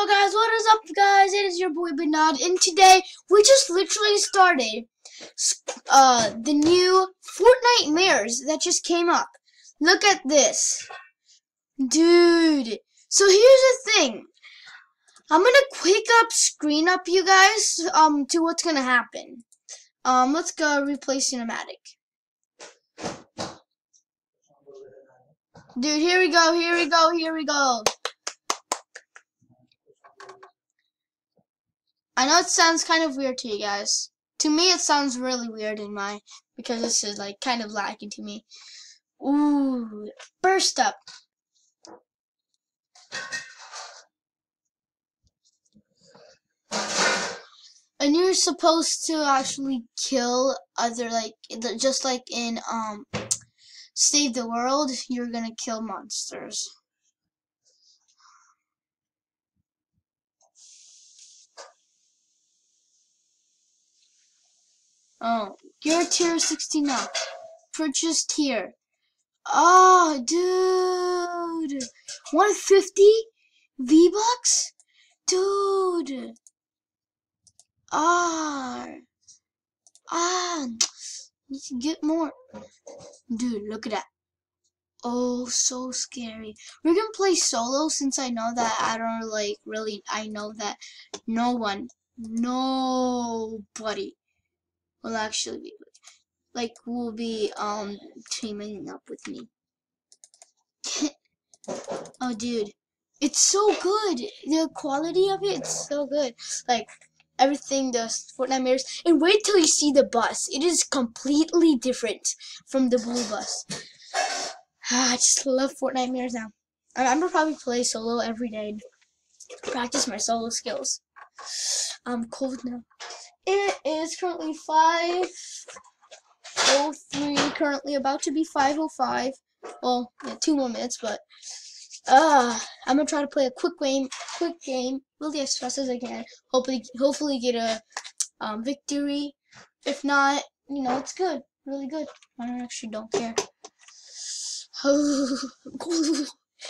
Yo guys, what is up guys? It is your boy Bernard, and today we just literally started the new FORTNITEMARES that just came up. Look at this. Dude. So here's the thing. I'm gonna quick up screen up you guys to what's gonna happen. Let's go replay cinematic. Dude, here we go. I know it sounds kind of weird to you guys. To me, it sounds really weird because this is like kind of laggy to me. Ooh, burst up. And you're supposed to actually kill other, just like in Save the World, you're gonna kill monsters. Oh, you're tier 60 now. Purchase tier. Oh, dude. 150 V-Bucks? Dude. Need to get more. Dude, look at that. Oh, so scary. We're gonna play solo since I know that I know that nobody will actually be will be teaming up with me. Oh dude, it's so good. The quality of it's so good. Like everything, the FORTNITEMARES. And wait till you see the bus. It is completely different from the blue bus. I just love FORTNITEMARES now. I'm gonna probably play solo every day. Practice my solo skills. I'm cold now. It is currently 5:03. Currently about to be 5:05. Well, yeah, 2 more minutes, but I'm gonna try to play a quick game, really as fast as I can. Hopefully get a victory. If not, it's good, really good. I actually don't care.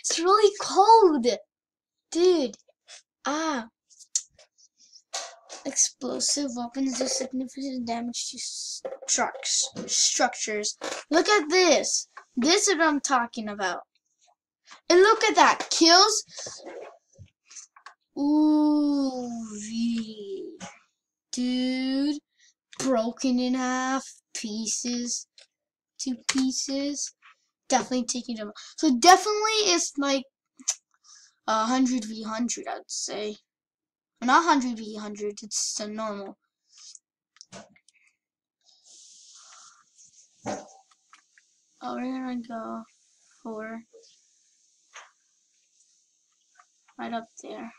It's really cold, dude. Explosive weapons do significant damage to structures. Look at this. This is what I'm talking about. And look at that. Kills. Ooh, dude. Broken in half. Pieces. 2 pieces. Definitely taking them. So definitely it's like 100 v 100, I'd say. Not 100 v 100. It's a normal. Oh, we're gonna go for right up there.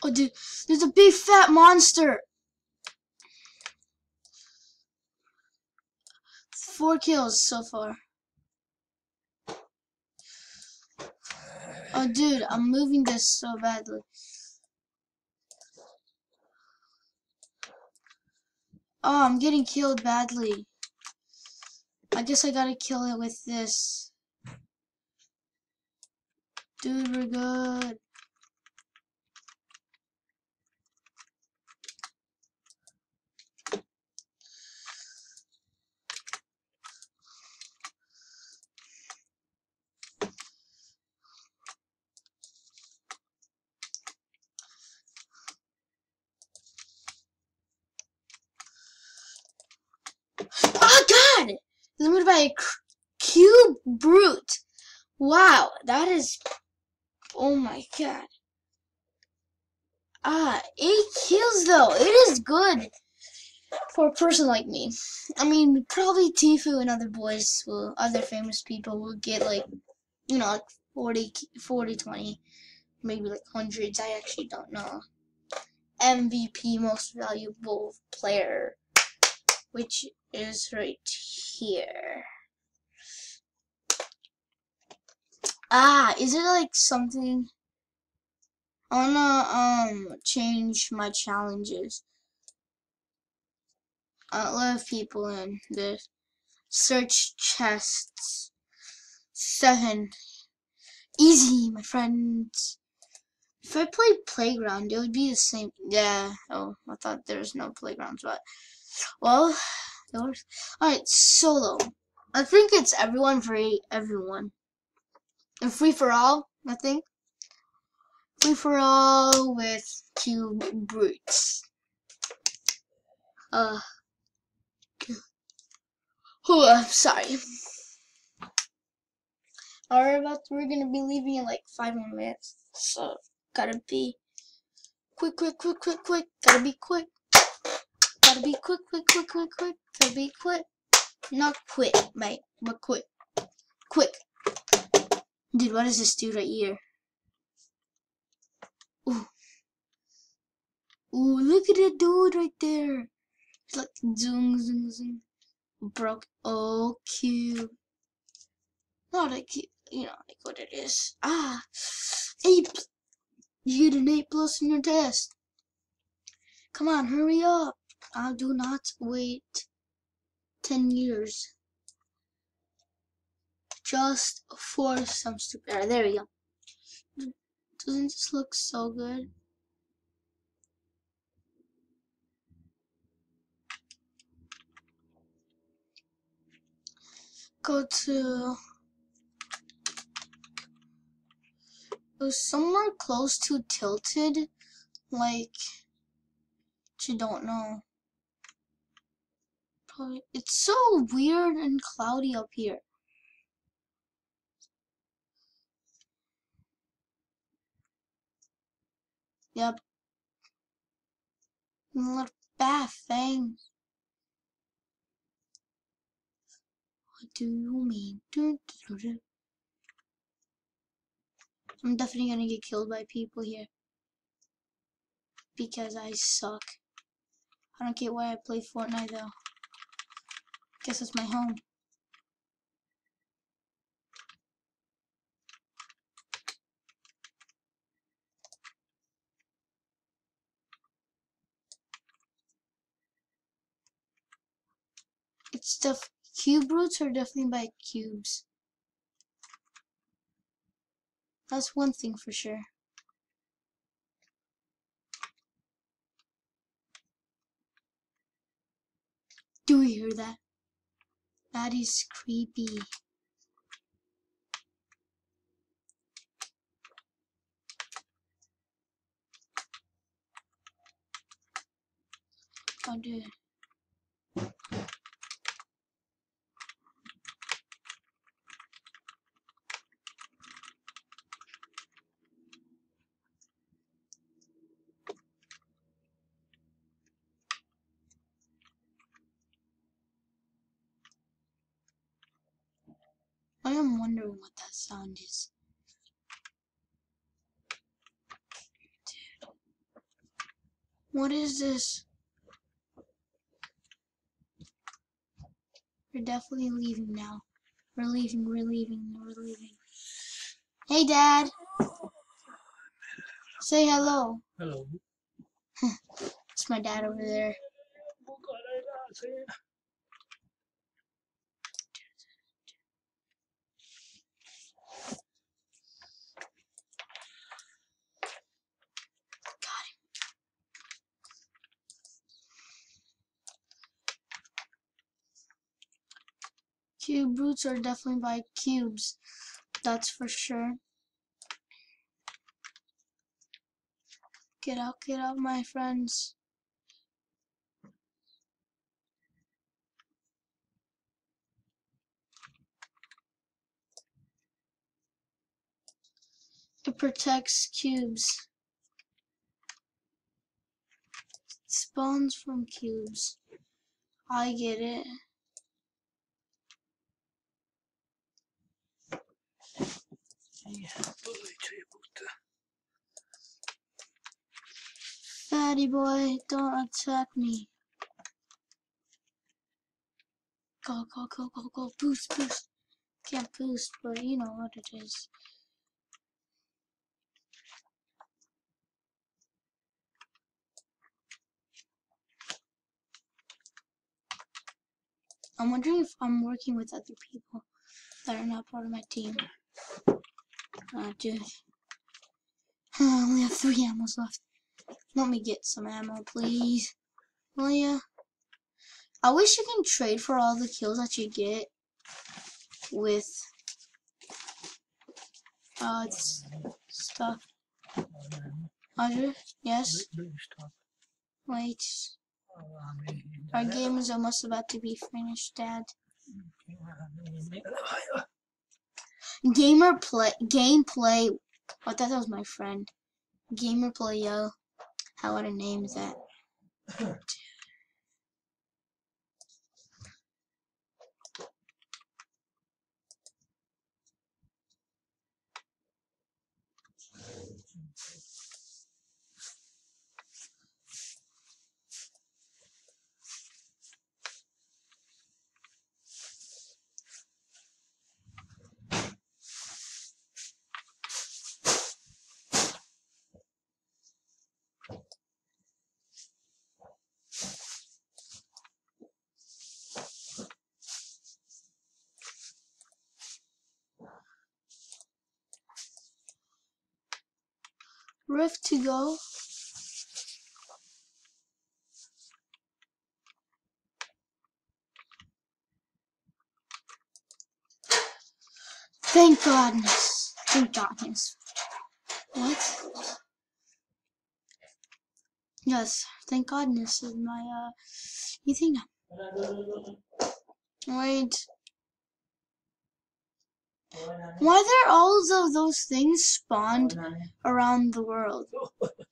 Oh, dude, there's a big fat monster. 4 kills so far. Oh, dude, I'm moving this so badly. Oh, I'm getting killed badly. I guess I gotta kill it with this. Dude, we're good. Oh, God! Limited by a cube brute. Wow, that is, oh my god. 8 kills though. It is good for a person like me. I mean, probably Tifu and other boys will, other famous people will get like, you know, like 40, 20, maybe like hundreds. I actually don't know. MVP, most valuable player, which is right here. Is it like something? I wanna change my challenges. Let people in this. Search chests. 7. Easy, my friends. If I played Playground, it would be the same. Yeah. Oh, I thought there was no playgrounds, but well, there was. All right, solo. I think it's everyone for everyone. And free for all. I think free for all with cube brutes. Oh, I'm sorry. We're gonna be leaving in like 5 more minutes, so gotta be quick. Gotta be quick. Gotta be quick. Gotta be quick. Not quit, mate, but quick. Dude, what is this dude right here? Ooh, look at that dude right there. He's like zoom. Broke. Oh, cute. Not like, you know, like what it is. 8. You get an 8+ in your test. Come on, hurry up. I do not wait 10 years. Just for some stupid. There we go. Doesn't this look so good? Go to somewhere close to tilted, like you don't know. Probably, it's so weird and cloudy up here. Yep. Not bad things. What do you mean? I'm definitely gonna get killed by people here because I suck. I don't get why I play Fortnite though. Guess it's my home. It's stuff. Cube roots are definitely by cubes. That's one thing for sure. Do you hear that? That is creepy. Oh, dude. I am wondering what that sound is. What is this? We're definitely leaving now. We're leaving. Hey, Dad. Say hello. Hello. It's my dad over there. Cube roots are definitely by cubes. That's for sure. Get out, my friends. It protects cubes. It spawns from cubes. I get it. Fatty boy, don't attack me. Go, go, go, go, go. Boost, boost. Can't boost, but you know what it is. I'm wondering if I'm working with other people that are not part of my team. Dude. I only have 3 ammos left. Let me get some ammo, please. Will ya? I wish you can trade for all the kills that you get with stuff. Roger? Yes? Wait. Our game is almost about to be finished, Dad. Gameplay. I thought that was my friend. Gamerplay, yo. How would I name that? Rift to go. Thank godness. Thank godness. What? Yes, thank godness is my you think wait. Why are there all of those things spawned around the world?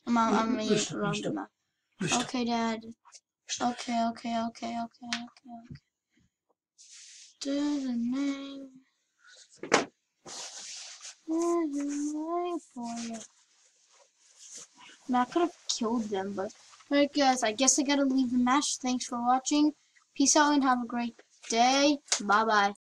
I mean around the map. Okay, Dad. Okay. There's a name. There's a name for you. I could have killed them, but alright guys, I guess I gotta leave the match. Thanks for watching. Peace out and have a great day. Bye bye.